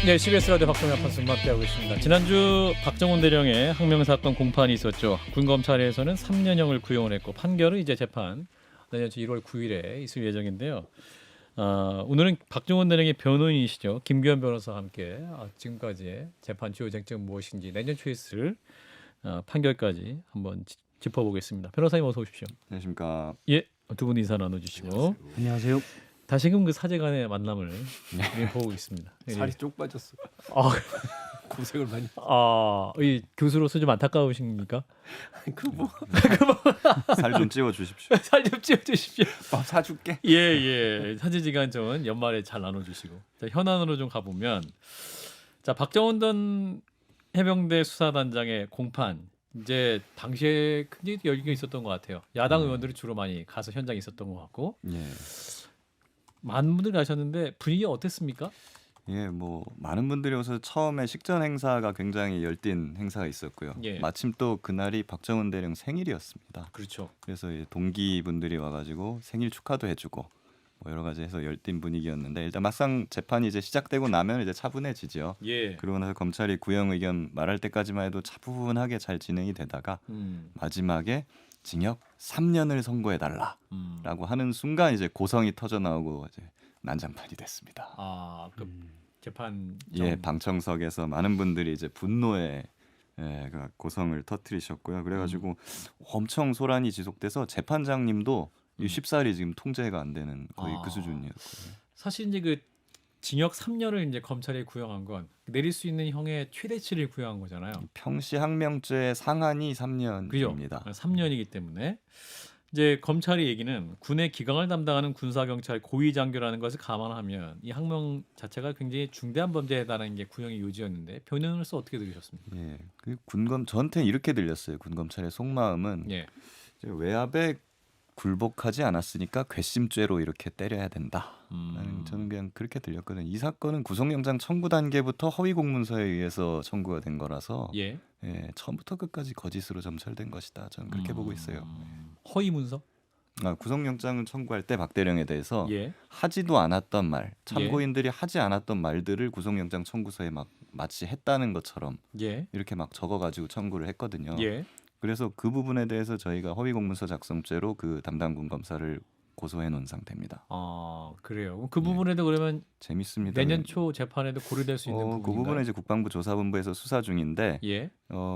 네, CBS 라디오 박정현 판수와 함께하고 있습니다. 지난주 박정훈 대령의 항명사건 공판이 있었죠. 군 검찰에서는 3년형을 구형을 했고 판결은 이제 재판 내년 1월 9일에 있을 예정인데요. 오늘은 박정훈 대령의 변호인이시죠. 김규현 변호사와 함께 지금까지의 재판 주요 쟁점 무엇인지 내년 초에 있을 판결까지 한번 짚어보겠습니다. 변호사님 어서 오십시오. 안녕하십니까. 예, 두 분 인사 나눠주시고. 안녕하세요. 다시금 그 사제간의 만남을 보고 있습니다. 살이 쪽 빠졌어. 아, 고생을 많이. 이 교수로서 좀 안타까우십니까? 그뭐 살 좀 찌워 주십시오. 살 좀 찌워주십시오. 밥 사줄게. 예. 사제지간 좀 연말에 잘 나눠주시고. 자, 현안으로 좀 가보면, 자 박정훈 전 해병대 수사단장의 공판. 이제 당시에 굉장히 열기가 있었던 것 같아요. 야당 의원들이 주로 많이 가서 현장에 있었던 것 같고. 예. 많은 분들이 가셨는데 분위기가 어땠습니까? 예, 뭐 많은 분들이 오셔서 처음에 식전 행사가 굉장히 열띤 행사가 있었고요. 예. 마침 또 그날이 박정훈 대령 생일이었습니다. 그렇죠. 그래서 동기분들이 와가지고 생일 축하도 해주고 뭐 여러 가지 해서 열띤 분위기였는데 일단 막상 재판이 이제 시작되고 나면 이제 차분해지죠. 예. 그러고 나서 검찰이 구형 의견 말할 때까지만 해도 차분하게 잘 진행이 되다가 마지막에 징역 3년을 선고해달라라고 하는 순간 이제 고성이 터져 나오고 이제 난장판이 됐습니다. 그 재판 예, 방청석에서 많은 분들이 이제 분노의 그 고성을 터뜨리셨고요. 그래가지고 엄청 소란이 지속돼서 재판장님도 이 쉽사리 지금 통제가 안 되는 거의 그 수준이었거든요. 사실 이제 그 징역 3년을 이제 검찰이 구형한 건 내릴 수 있는 형의 최대치를 구형한 거잖아요. 평시 항명죄 상한이 3년입니다. 그죠? 3년이기 때문에 이제 검찰의 얘기는 군의 기강을 담당하는 군사경찰 고위장교라는 것을 감안하면 이 항명 자체가 굉장히 중대한 범죄에 해당하는 게 구형의 요지였는데 변호인으로서 어떻게 들으셨습니까? 예, 그 군검 저한테는 이렇게 들렸어요. 군검찰의 속마음은 예. 이제 외압에 굴복하지 않았으니까 괘씸죄로 이렇게 때려야 된다. 저는 그냥 그렇게 들렸거든요. 이 사건은 구속영장 청구 단계부터 허위 공문서에 의해서 청구가 된 거라서 예. 처음부터 끝까지 거짓으로 점철된 것이다. 저는 그렇게 보고 있어요. 허위 문서? 구속영장을 청구할 때 박 대령에 대해서 예. 하지도 않았던 말, 참고인들이 하지 않았던 말들을 구속영장 청구서에 막 마치 했다는 것처럼 예. 이렇게 막 적어가지고 청구를 했거든요. 예. 그래서 그 부분에 대해서 저희가 허위공문서 작성죄로 그 담당 군 검사를 고소해 놓은 상태입니다. 그래요. 그 부분에도 그러면 재밌습니다. 내년 초 재판에도 고려될 수 있는 그 부분인가요? 부분은 이제 국방부 조사본부에서 수사 중인데 예.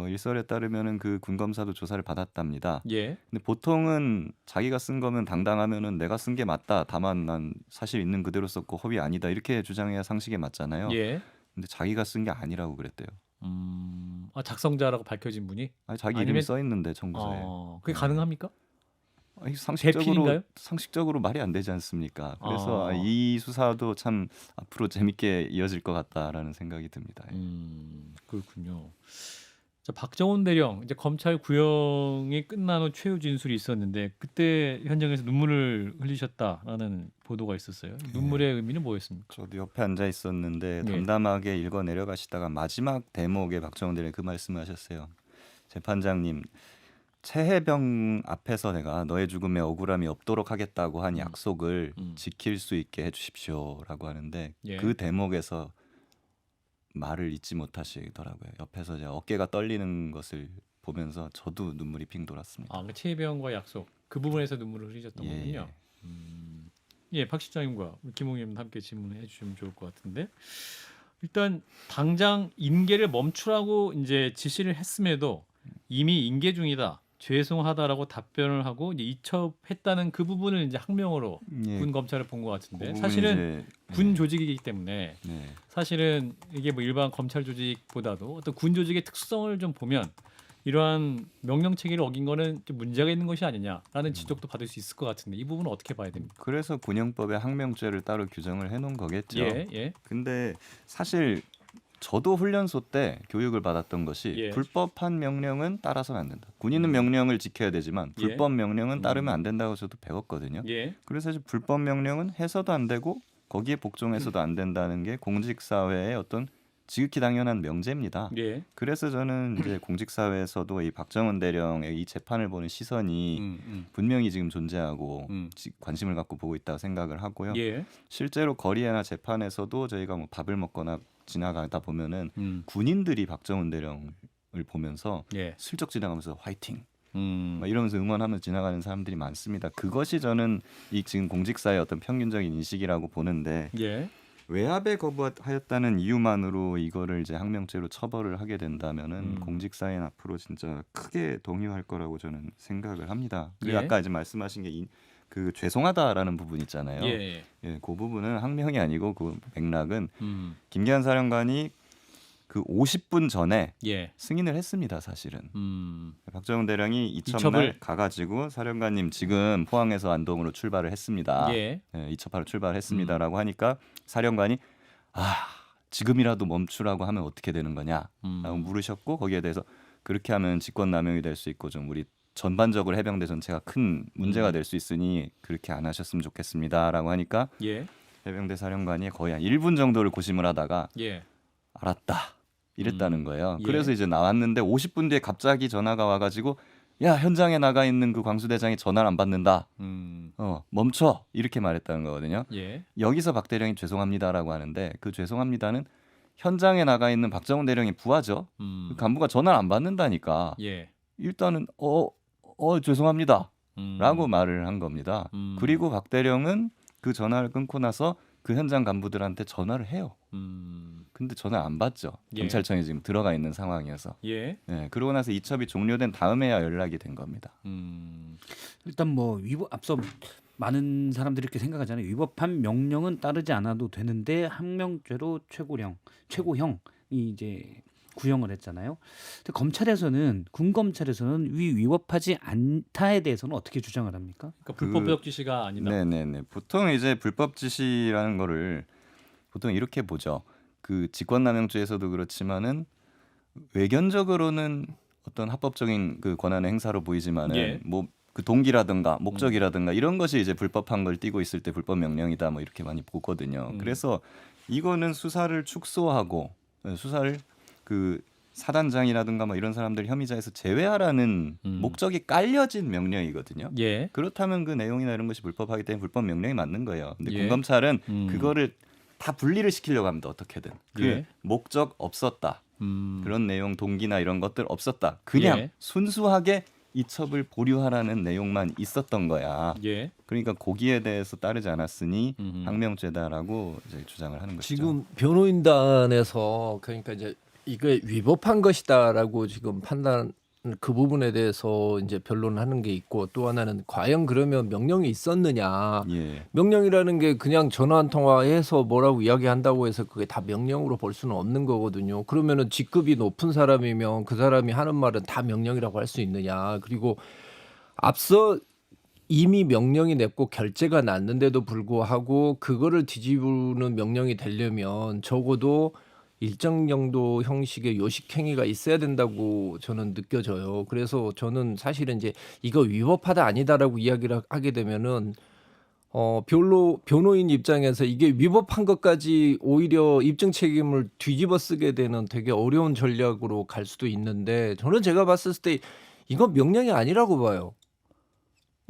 일설에 따르면은 그 군 검사도 조사를 받았답니다. 예. 근데 보통은 자기가 쓴 거면 당당하면은 내가 쓴 게 맞다. 다만 난 사실 있는 그대로 썼고 허위 아니다. 이렇게 주장해야 상식에 맞잖아요. 예. 근데 자기가 쓴 게 아니라고 그랬대요. 작성자라고 밝혀진 분이? 아니, 자기 아니면- 이름이 써 있는데 청구서에. 그게 가능합니까? 아니, 대필인가요? 상식적으로 말이 안 되지 않습니까? 그래서 아. 이 수사도 참 앞으로 재밌게 이어질 것 같다라는 생각이 듭니다. 그렇군요. 자, 박정훈 대령 이제 검찰 구형이 끝난 후 최후 진술이 있었는데 그때 현장에서 눈물을 흘리셨다라는 보도가 있었어요. 눈물의 의미는 뭐였습니까? 저도 옆에 앉아 있었는데 네. 담담하게 읽어 내려가시다가 마지막 대목에 박정훈 대령이 그 말씀을 하셨어요. 재판장님, 최해병 앞에서 내가 너의 죽음에 억울함이 없도록 하겠다고 한 약속을 지킬 수 있게 해주십시오라고 하는데 예. 그 대목에서 말을 잊지 못하시더라고요. 옆에서 이제 어깨가 떨리는 것을 보면서 저도 눈물이 핑 돌았습니다. 그 최혜병과 약속 그 부분에서 눈물을 흘리셨던 예, 거군요. 박 실장님과 김홍님 함께 질문해 주시면 좋을 것 같은데 일단 당장 인계를 멈추라고 이제 지시를 했음에도 이미 인계 중이다. 죄송하다라고 답변을 하고 이제 이첩했다는 그 부분을 이제 항명으로 군 검찰을 본 것 같은데 그 사실은 부분이 군 조직이기 때문에 네. 사실은 이게 뭐 일반 검찰 조직보다도 어떤 군 조직의 특성을 좀 보면 이러한 명령 체계를 어긴 거는 좀 문제가 있는 것이 아니냐라는 지적도 받을 수 있을 것 같은데 이 부분은 어떻게 봐야 됩니까? 그래서 군형법에 항명죄를 따로 규정을 해놓은 거겠죠. 예. 근데 사실 저도 훈련소 때 교육을 받았던 것이 예. 불법한 명령은 따라서는 안 된다. 군인은 명령을 지켜야 되지만 예. 불법 명령은 따르면 안 된다고 저도 배웠거든요. 예. 그래서 사실 불법 명령은 해서도 안 되고 거기에 복종해서도 안 된다는 게 공직사회의 어떤 지극히 당연한 명제입니다. 예. 그래서 저는 이제 공직사회에서도 이 박정훈 대령의 이 재판을 보는 시선이 분명히 지금 존재하고 관심을 갖고 보고 있다고 생각을 하고요. 예. 실제로 거리에나 재판에서도 저희가 뭐 밥을 먹거나 지나가다 보면은 군인들이 박정훈 대령을 보면서 예. 슬쩍 지나가면서 화이팅 음. 막 이러면서 응원하면서 지나가는 사람들이 많습니다. 그것이 저는 이 지금 공직사의 어떤 평균적인 인식이라고 보는데 예. 외압에 거부하였다는 이유만으로 이거를 이제 항명죄로 처벌을 하게 된다면은 공직사회는 앞으로 진짜 크게 동요할 거라고 저는 생각을 합니다. 그리고 예. 아까 이제 말씀하신 게 그 죄송하다라는 부분 있잖아요. 예. 예, 그 부분은 항명이 아니고 그 맥락은 음. 김기한 사령관이 그 50분 전에 예. 승인을 했습니다. 사실은 박정훈 대령이 이첩을- 이첩날 가가지고 사령관님 지금 포항에서 안동으로 출발을 했습니다. 예. 예, 이첩하러 출발했습니다라고 하니까 사령관이 지금이라도 멈추라고 하면 어떻게 되는 거냐라고 물으셨고 거기에 대해서 그렇게 하면 직권남용이 될 수 있고 좀 우리 전반적으로 해병대 전체가 큰 문제가 될 수 있으니 그렇게 안 하셨으면 좋겠습니다라고 하니까 예. 해병대 사령관이 거의 한 1분 정도를 고심을 하다가 예. 알았다 이랬다는 거예요. 예. 그래서 이제 나왔는데 50분 뒤에 갑자기 전화가 와가지고 야 현장에 나가 있는 그 광수대장이 전화를 안 받는다. 멈춰 이렇게 말했다는 거거든요. 예. 여기서 박 대령이 죄송합니다라고 하는데 그 죄송합니다는 현장에 나가 있는 박정훈 대령이 부하죠. 그 간부가 전화를 안 받는다니까 예. 일단은 죄송합니다라고 말을 한 겁니다. 그리고 박 대령은 그 전화를 끊고 나서 그 현장 간부들한테 전화를 해요. 근데 전화 안 받죠. 예. 경찰청에 지금 들어가 있는 상황이어서. 예. 네, 그러고 나서 이첩이 종료된 다음에야 연락이 된 겁니다. 일단 뭐 앞서 많은 사람들이 이렇게 생각하잖아요. 위법한 명령은 따르지 않아도 되는데 항명죄로 최고형이 이제 구형을 했잖아요. 근데 검찰에서는 군검찰에서는 위법하지 않다에 대해서는 어떻게 주장을 합니까? 그러니까 불법적 지시가 아니다. 네네네. 보통 이제 불법 지시라는 거를 보통 이렇게 보죠. 그 직권남용죄에서도 그렇지만은 외견적으로는 어떤 합법적인 그 권한의 행사로 보이지만은 예. 뭐 그 동기라든가 목적이라든가 이런 것이 이제 불법한 걸 띠고 있을 때 불법 명령이다 뭐 이렇게 많이 보거든요. 그래서 이거는 수사를 축소하고 수사를 그 사단장이라든가 뭐 이런 사람들 혐의자에서 제외하라는 목적이 깔려진 명령이거든요. 예. 그렇다면 그 내용이나 이런 것이 불법하기 때문에 불법 명령이 맞는 거예요. 근데 예. 군검찰은 그거를 다 분리를 시키려고 합니다. 어떻게든. 그 예. 목적 없었다. 그런 내용 동기나 이런 것들 없었다. 그냥 예. 순수하게 이첩을 보류하라는 내용만 있었던 거야. 예. 그러니까 거기에 대해서 따르지 않았으니 항명죄다라고 이제 주장을 하는 것이죠. 지금 변호인단에서 그러니까 이제 이게 위법한 것이다라고 지금 판단 그 부분에 대해서 이제 변론하는 게 있고 또 하나는 과연 그러면 명령이 있었느냐. 예. 명령이라는 게 그냥 전화 한 통화해서 뭐라고 이야기한다고 해서 그게 다 명령으로 볼 수는 없는 거거든요. 그러면은 직급이 높은 사람이면 그 사람이 하는 말은 다 명령이라고 할 수 있느냐. 그리고 앞서 이미 명령이 냈고 결재가 났는데도 불구하고 그거를 뒤집는 명령이 되려면 적어도 일정 정도 형식의 요식행위가 있어야 된다고 저는 느껴져요. 그래서 저는 사실은 이제 이거 위법하다 아니다라고 이야기를 하게 되면은 변호인 입장에서 이게 위법한 것까지 오히려 입증 책임을 뒤집어 쓰게 되는 되게 어려운 전략으로 갈 수도 있는데 저는 제가 봤을 때 이건 명령이 아니라고 봐요.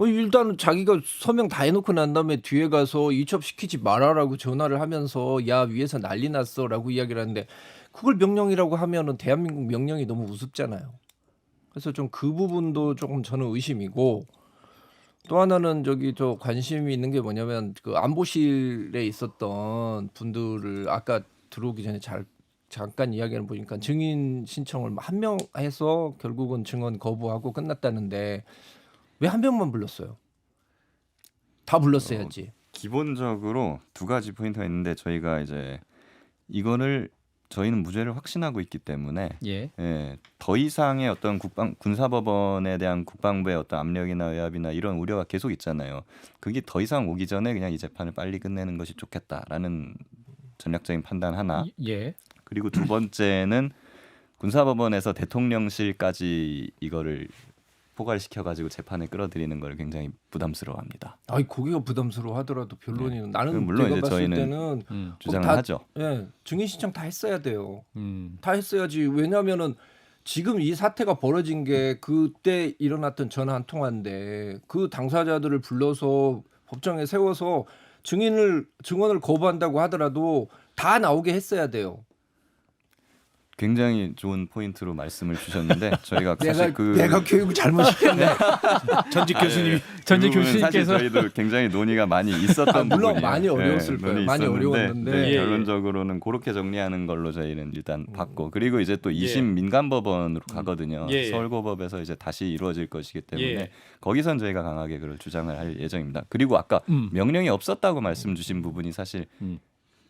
일단 자기가 서명 다 해놓고 난 다음에 뒤에 가서 이첩시키지 말아라고 전화를 하면서 야 위에서 난리 났어라고 이야기를 하는데 그걸 명령이라고 하면은 대한민국 명령이 너무 우습잖아요. 그래서 좀 그 부분도 조금 저는 의심이고 또 하나는 저 관심이 있는 게 뭐냐면 그 안보실에 있었던 분들을 아까 들어오기 전에 잠깐 이야기를 보니까 증인 신청을 한 명 해서 결국은 증언 거부하고 끝났다는데 왜 한 명만 불렀어요? 다 불렀어야지. 기본적으로 두 가지 포인트가 있는데 저희가 이제 이거를 저희는 무죄를 확신하고 있기 때문에 예. 더 이상의 어떤 군사법원에 대한 국방부의 어떤 압력이나 외압이나 이런 우려가 계속 있잖아요. 그게 더 이상 오기 전에 그냥 이 재판을 빨리 끝내는 것이 좋겠다라는 전략적인 판단 하나. 예. 그리고 두 번째는 군사법원에서 대통령실까지 이거를 포괄시켜가지고 재판에 끌어들이는 걸 굉장히 부담스러워합니다. 아니 거기가 부담스러워 하더라도 변론인은 나는 물론 내가 이제 봤을 저희는 때는 주장을 다- 하죠. 증인 신청 다 했어야 돼요. 다 했어야지. 왜냐하면은 지금 이 사태가 벌어진 게 그때 일어났던 전화 한 통화인데 그 당사자들을 불러서 법정에 세워서 증언을 거부한다고 하더라도 다 나오게 했어야 돼요. 굉장히 좋은 포인트로 말씀을 주셨는데 저희가 사실 내가 교육을 잘못 시켰네. 전직 교수님이 전직 그 부분은 사실 교수님께서 저희도 굉장히 논의가 많이 있었던 물론 부분이에요. 많이 어려웠을 거예요. 논의 많이 있었는데, 어려웠는데. 네, 예. 결론적으로는 그렇게 정리하는 걸로 저희는 일단 받고 그리고 이제 또 2심 민간법원으로 가거든요. 예. 서울고법에서 이제 다시 이루어질 것이기 때문에 예. 거기선 저희가 강하게 그걸 주장을 할 예정입니다. 그리고 아까 명령이 없었다고 말씀 주신 부분이 사실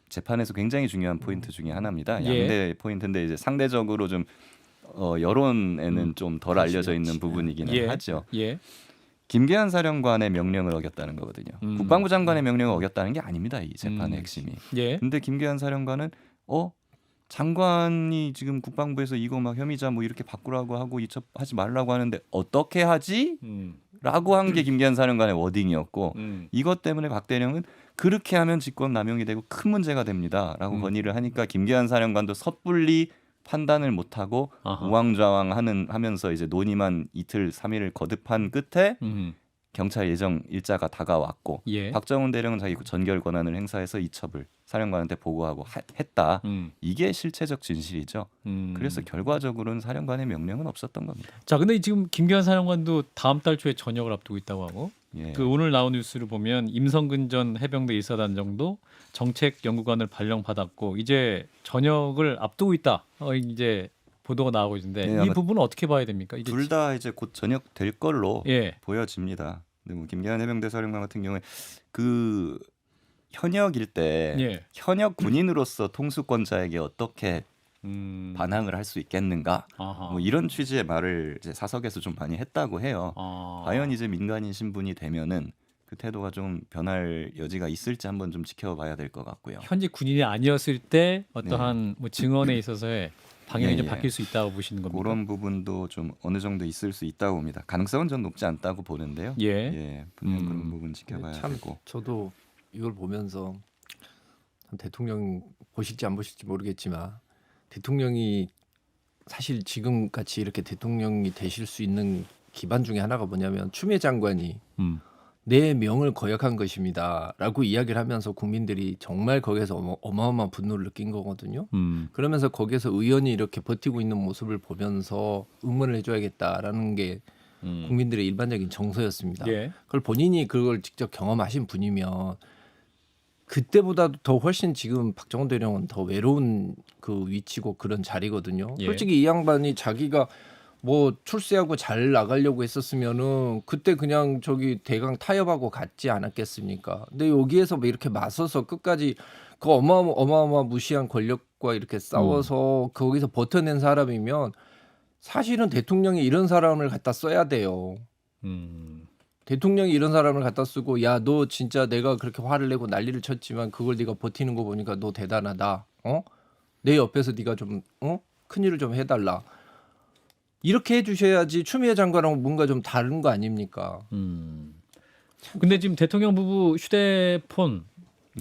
재판에서 굉장히 중요한 포인트 중에 하나입니다. 예. 양대 포인트인데 이제 상대적으로 좀 여론에는 좀 덜 알려져 있는 부분이기는 예. 하죠. 예. 김계한 사령관의 명령을 어겼다는 거거든요. 국방부 장관의 명령을 어겼다는 게 아닙니다. 이 재판의 핵심이. 예. 근데 김계한 사령관은 장관이 지금 국방부에서 이거 막 혐의자 뭐 이렇게 바꾸라고 하고 이첩하지 말라고 하는데 어떻게 하지? 라고 한 게 김계한 사령관의 워딩이었고 이것 때문에 박 대령은 그렇게 하면 직권 남용이 되고 큰 문제가 됩니다라고 건의를 하니까 김계한 사령관도 섣불리 판단을 못하고 아하. 우왕좌왕 하면서 이제 논의만 이틀 3일을 거듭한 끝에 경찰 예정 일자가 다가왔고 예. 박정훈 대령은 자기 전결 권한을 행사해서 이첩을 사령관한테 보고하고 했다. 이게 실체적 진실이죠. 그래서 결과적으로는 사령관의 명령은 없었던 겁니다. 자, 근데 지금 김기환 사령관도 다음 달 초에 전역을 앞두고 있다고 하고 예. 그 오늘 나온 뉴스를 보면 임성근 전 해병대 1사단 정도 정책 연구관을 발령받았고 이제 전역을 앞두고 있다. 이제 보도가 나오고 있는데 네, 이 아마 부분은 어떻게 봐야 됩니까? 이게 둘 다 이제 곧 전역될 걸로 예. 보여집니다. 근데 뭐 김계한 해병대 사령관 같은 경우에 그 현역일 때 예. 현역 군인으로서 통수권자에게 어떻게 반항을 할 수 있겠는가? 아하. 뭐 이런 취지의 말을 이제 사석에서 좀 많이 했다고 해요. 과연 이제 민간인 신분이 되면은 그 태도가 좀 변할 여지가 있을지 한번 좀 지켜봐야 될 것 같고요. 현직 군인이 아니었을 때 어떠한 뭐 증언에 있어서의 방향이 예, 좀 예. 바뀔 수 있다고 보시는 겁니까? 그런 부분도 좀 어느 정도 있을 수 있다고 봅니다. 가능성은 전 높지 않다고 보는데요. 예. 분명 그런 부분 지켜봐야 참 되고. 저도 이걸 보면서 참 대통령 보실지 안 보실지 모르겠지만 대통령이 사실 지금 같이 이렇게 대통령이 되실 수 있는 기반 중에 하나가 뭐냐면 추미애 장관이 내 명을 거역한 것입니다라고 이야기를 하면서 국민들이 정말 거기에서 어마어마한 분노를 느낀 거거든요. 그러면서 거기에서 의원이 이렇게 버티고 있는 모습을 보면서 응원을 해줘야겠다라는 게 국민들의 일반적인 정서였습니다. 예. 그걸 본인이 그걸 직접 경험하신 분이면 그때보다도 더 훨씬 지금 박정훈 대령은 더 외로운 그 위치고 그런 자리거든요. 예. 솔직히 이 양반이 자기가 뭐 출세하고 잘 나가려고 했었으면은 그때 그냥 저기 대강 타협하고 갔지 않았겠습니까? 근데 여기에서 뭐 이렇게 맞서서 끝까지 그 어마어마 무시한 권력과 이렇게 싸워서 거기서 버텨낸 사람이면 사실은 대통령이 이런 사람을 갖다 써야 돼요. 대통령이 이런 사람을 갖다 쓰고 야 너 진짜 내가 그렇게 화를 내고 난리를 쳤지만 그걸 네가 버티는 거 보니까 너 대단하다. 내 옆에서 네가 좀 큰일을 좀 해달라. 이렇게 해주셔야지 추미애 장관하고 뭔가 좀 다른 거 아닙니까? 근데 지금 대통령 부부 휴대폰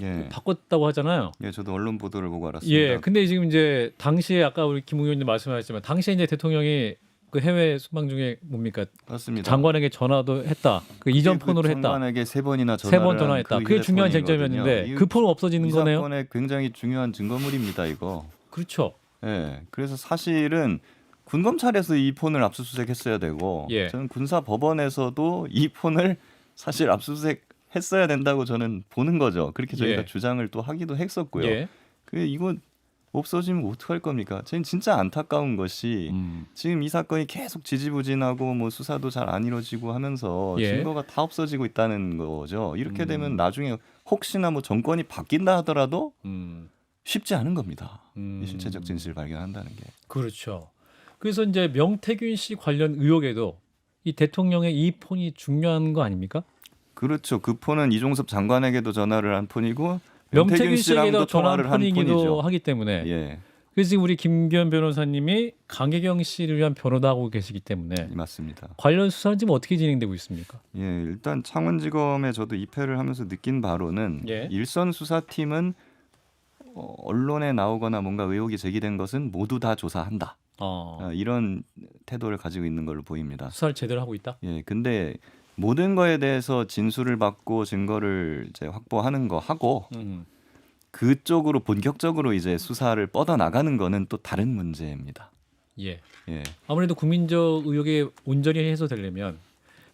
예. 바꿨다고 하잖아요. 예, 저도 언론 보도를 보고 알았습니다. 예. 근데 지금 이제 당시에 아까 우리 김웅 의원님 말씀하셨지만 당시에 이제 대통령이 그 해외 순방 중에 뭡니까 그렇습니다. 장관에게 전화도 했다. 그 이전 폰으로 했다. 장관에게 3번이나 전화를 세 번 전화했다. 한 그게 중요한 휴대폰이거든요. 쟁점이었는데 그 폰 없어지는 이 거네요. 사건의 굉장히 중요한 증거물입니다. 이거. 그렇죠. 예. 그래서 사실은 군검찰에서 이 폰을 압수수색했어야 되고 예. 저는 군사법원에서도 이 폰을 사실 압수수색했어야 된다고 저는 보는 거죠. 그렇게 저희가 예. 주장을 또 하기도 했었고요. 예. 그 이거 없어지면 어떡할 겁니까? 저는 진짜 안타까운 것이 지금 이 사건이 계속 지지부진하고 뭐 수사도 잘 안 이루어지고 하면서 예. 증거가 다 없어지고 있다는 거죠. 이렇게 되면 나중에 혹시나 뭐 정권이 바뀐다 하더라도 쉽지 않은 겁니다. 이 실체적 진실을 발견한다는 게. 그렇죠. 그래서 이제 명태균 씨 관련 의혹에도 이 대통령의 이 폰이 중요한 거 아닙니까? 그렇죠. 그 폰은 이종섭 장관에게도 전화를 한 폰이고 명태균 씨에게도 씨랑도 전화한 통화를 한 폰이기도 폰이죠. 하기 때문에 예, 그래서 지금 우리 김기현 변호사님이 강혜경 씨를 위한 변호도 하고 계시기 때문에 맞습니다. 관련 수사는 지금 어떻게 진행되고 있습니까? 예, 일단 창원지검에 저도 입회를 하면서 느낀 바로는 예. 일선 수사팀은 언론에 나오거나 뭔가 의혹이 제기된 것은 모두 다 조사한다. 이런 태도를 가지고 있는 걸로 보입니다. 수사를 제대로 하고 있다. 예, 근데 모든 거에 대해서 진술을 받고 증거를 이제 확보하는 거 하고 그쪽으로 본격적으로 이제 수사를 뻗어 나가는 거는 또 다른 문제입니다. 예. 예. 아무래도 국민적 의혹이 온전히 해소되려면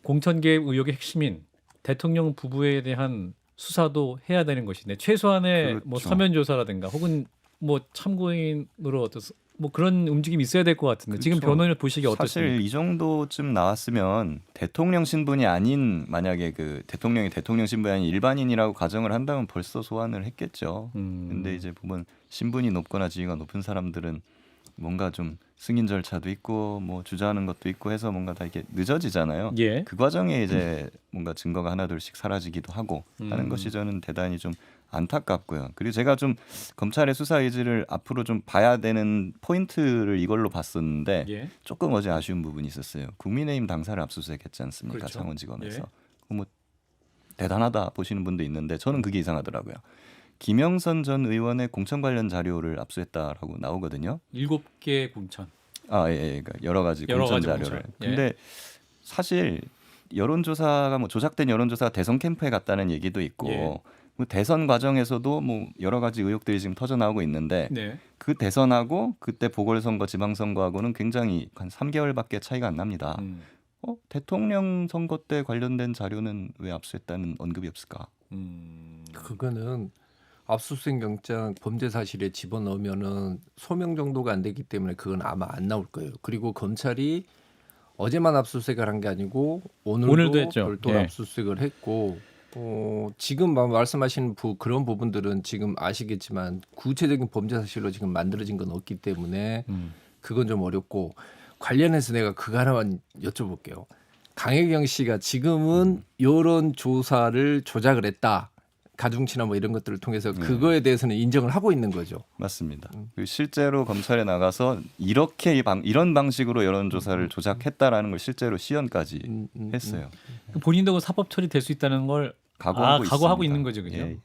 공천 개입 의혹의 핵심인 대통령 부부에 대한 수사도 해야 되는 것인데 최소한의 뭐 그렇죠. 서면 조사라든가 혹은 뭐 참고인으로 어떤 뭐 그런 움직임이 있어야 될 것 같은데 지금 그렇죠. 변호인을 보시기에 사실 어떻습니까? 이 정도쯤 나왔으면 대통령 신분이 아닌 만약에 그 대통령이 대통령 신분이 아닌 일반인이라고 가정을 한다면 벌써 소환을 했겠죠. 근데 이제 보면 신분이 높거나 지위가 높은 사람들은 뭔가 좀 승인 절차도 있고 뭐 주저하는 것도 있고 해서 뭔가 다 이렇게 늦어지잖아요. 예. 그 과정에 이제 뭔가 증거가 하나둘씩 사라지기도 하고 하는 것이 저는 대단히 좀 안타깝고요. 그리고 제가 좀 검찰의 수사 의지를 앞으로 좀 봐야 되는 포인트를 이걸로 봤었는데 예. 조금 어제 아쉬운 부분이 있었어요. 국민의힘 당사를 압수수색했지 않습니까? 그렇죠. 창원지검에서. 예. 뭐 대단하다 보시는 분도 있는데 저는 그게 이상하더라고요. 김영선 전 의원의 공천 관련 자료를 압수했다라고 나오거든요. 7개 공천. 아, 예, 예. 그러니까 여러 가지 여러 공천 가지 자료를. 공천. 예. 근데 사실 여론조사가 뭐 조작된 여론조사가 대선 캠프에 갔다는 얘기도 있고 예. 뭐 대선 과정에서도 뭐 여러 가지 의혹들이 지금 터져 나오고 있는데 네. 그 대선하고 그때 보궐선거, 지방선거하고는 굉장히 한 3개월밖에 차이가 안 납니다. 대통령 선거 때 관련된 자료는 왜 압수했다는 언급이 없을까? 그거는 압수수색 영장 범죄 사실에 집어넣으면은 소명 정도가 안 되기 때문에 그건 아마 안 나올 거예요. 그리고 검찰이 어제만 압수수색을 한 게 아니고 오늘도 했죠. 별도로 예. 압수수색을 했고 지금 말씀하신 그런 부분들은 지금 아시겠지만 구체적인 범죄 사실로 지금 만들어진 건 없기 때문에 그건 좀 어렵고 관련해서 내가 그거 하나만 여쭤볼게요. 강혜경 씨가 지금은 여론 조사를 조작을 했다. 가중치나 뭐 이런 것들을 통해서 그거에 대해서는 인정을 하고 있는 거죠. 맞습니다. 그리고 실제로 검찰에 나가서 이렇게 이런 방식으로 여론조사를 조작했다라는 걸 실제로 시연까지 했어요. 본인도 사법 처리될 수 있다는 걸 각오하고 있습니다. 있는 거죠, 그죠? 예.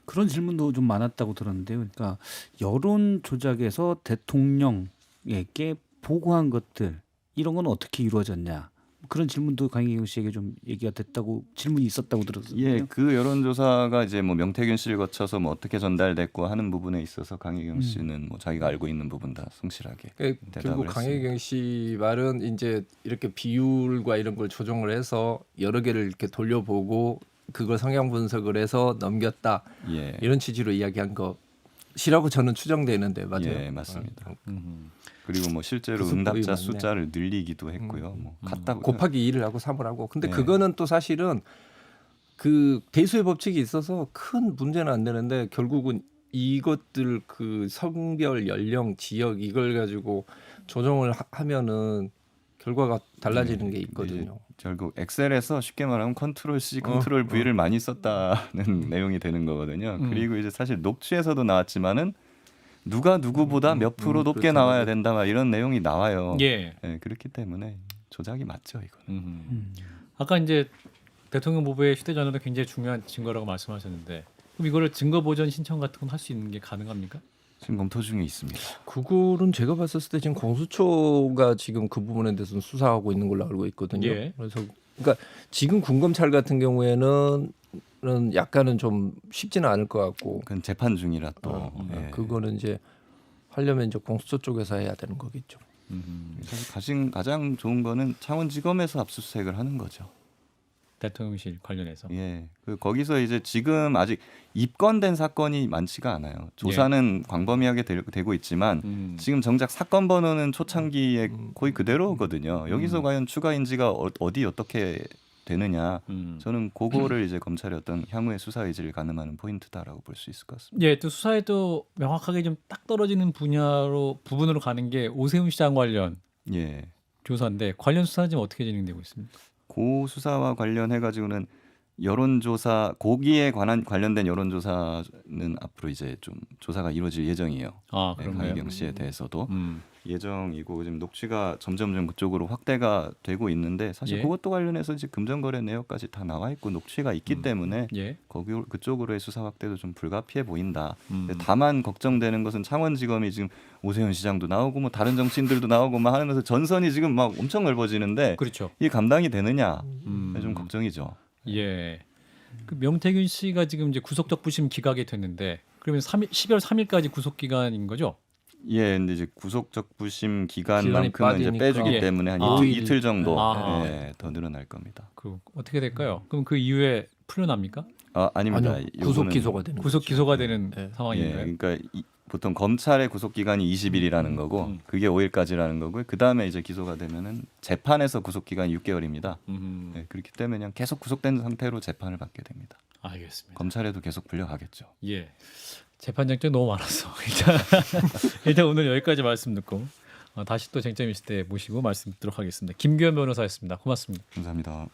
그런 질문도 좀 많았다고 들었는데요. 그러니까 여론 조작에서 대통령에게 보고한 것들 이런 건 어떻게 이루어졌냐? 그런 질문도 강혜경 씨에게 좀 얘기가 됐다고 질문이 있었다고 들었어요. 예, 그 여론조사가 이제 뭐 명태균 씨를 거쳐서 뭐 어떻게 전달됐고 하는 부분에 있어서 강혜경 씨는 뭐 자기가 알고 있는 부분 다 성실하게 결국 대답을 강혜경 씨 말은 이제 이렇게 비율과 이런 걸 조정을 해서 여러 개를 이렇게 돌려보고 그걸 성향 분석을 해서 넘겼다 예, 이런 취지로 이야기한 것이라고 저는 추정되는데 맞아요. 예, 맞습니다. 그리고 뭐 실제로 그 응답자 맞네. 숫자를 늘리기도 했고요. 뭐 같다고 곱하기 2를 하고 3을 하고 근데 네. 그거는 또 사실은 그 대수의 법칙이 있어서 큰 문제는 안 되는데 결국은 이것들 그 성별, 연령, 지역 이걸 가지고 조정을 하면은 결과가 달라지는 게 있거든요. 결국 엑셀에서 쉽게 말하면 컨트롤 C, 컨트롤 V를 많이 썼다는 내용이 되는 거거든요. 그리고 이제 사실 녹취에서도 나왔지만은 누가 누구보다 몇 프로 높게 그렇죠. 나와야 된다 막 이런 내용이 나와요. 예. 예, 그렇기 때문에 조작이 맞죠, 이거는. 아까 이제 대통령 부부의 휴대전화도 굉장히 중요한 증거라고 말씀하셨는데 그럼 이거를 증거 보전 신청 같은 건 할 수 있는 게 가능합니까? 지금 검토 중에 있습니다. 그거는 제가 봤을 때 지금 공수처가 지금 그 부분에 대해서는 수사하고 있는 걸로 알고 있거든요. 예. 그래서 그러니까 지금 군검찰 같은 경우에는 약간은 좀 쉽지는 않을 것 같고 그건 재판 중이라 또 예. 그거는 이제 하려면 이제 공수처 쪽에서 해야 되는 거겠죠. 사실 가장 좋은 거는 창원지검에서 압수수색을 하는 거죠. 대통령실 관련해서. 예, 그 거기서 이제 지금 아직 입건된 사건이 많지가 않아요. 조사는 광범위하게 되고 있지만 지금 정작 사건 번호는 초창기에 거의 그대로거든요. 여기서 과연 추가 인지가 어디 어떻게 되느냐, 저는 그거를 이제 검찰의 어떤 향후의 수사 의지를 가늠하는 포인트다라고 볼 수 있을 것 같습니다. 예, 또 수사에도 명확하게 좀 딱 떨어지는 부분으로 가는 게 오세훈 시장 관련 예, 조사인데 관련 수사는 지금 어떻게 진행되고 있습니까? 그 수사와 관련해 가지고는 여론조사 고기에 관련된 여론조사는 앞으로 이제 좀 조사가 이루어질 예정이에요. 아, 네, 그런가요? 강혜경 씨에 대해서도 예정이고 지금 녹취가 점점 그쪽으로 확대가 되고 있는데 사실 예. 그것도 관련해서 이제 금전거래 내역까지 다 나와 있고 녹취가 있기 때문에 예. 그쪽으로의 수사 확대도 좀 불가피해 보인다. 다만 걱정되는 것은 창원지검이 지금 오세훈 시장도 나오고 뭐 다른 정치인들도 나오고 막 하면서 전선이 지금 막 엄청 넓어지는데 그렇죠. 이게 감당이 되느냐 좀 걱정이죠. 예. 그 명태균 씨가 지금 이제 구속적 부심 기각이 됐는데 그러면 12월 3일까지 구속 기간인 거죠? 예, 근데 이제 구속적부심 기간이 기간만큼은 이제 빠지니까. 빼주기 예. 때문에 한 아. 이틀 정도 아. 예, 더 늘어날 겁니다. 그 어떻게 될까요? 그럼 그 이후에 풀려납니까? 아닙니다. 아니요. 구속 요거는- 기소가 되는 구속 거죠. 기소가 되는 네. 예, 상황인가요? 그러니까 보통 검찰의 구속 기간이 20일이라는 거고 그게 5일까지라는 거고요. 그 다음에 이제 기소가 되면은 재판에서 구속 기간이 6개월입니다. 예, 그렇기 때문에 그냥 계속 구속된 상태로 재판을 받게 됩니다. 알겠습니다. 검찰에도 계속 불려가겠죠. 예. 재판 쟁점 너무 많았어. 일단 오늘 여기까지 말씀 듣고 다시 또 쟁점 있을 때 모시고 말씀 듣도록 하겠습니다. 김규현 변호사였습니다. 고맙습니다. 감사합니다.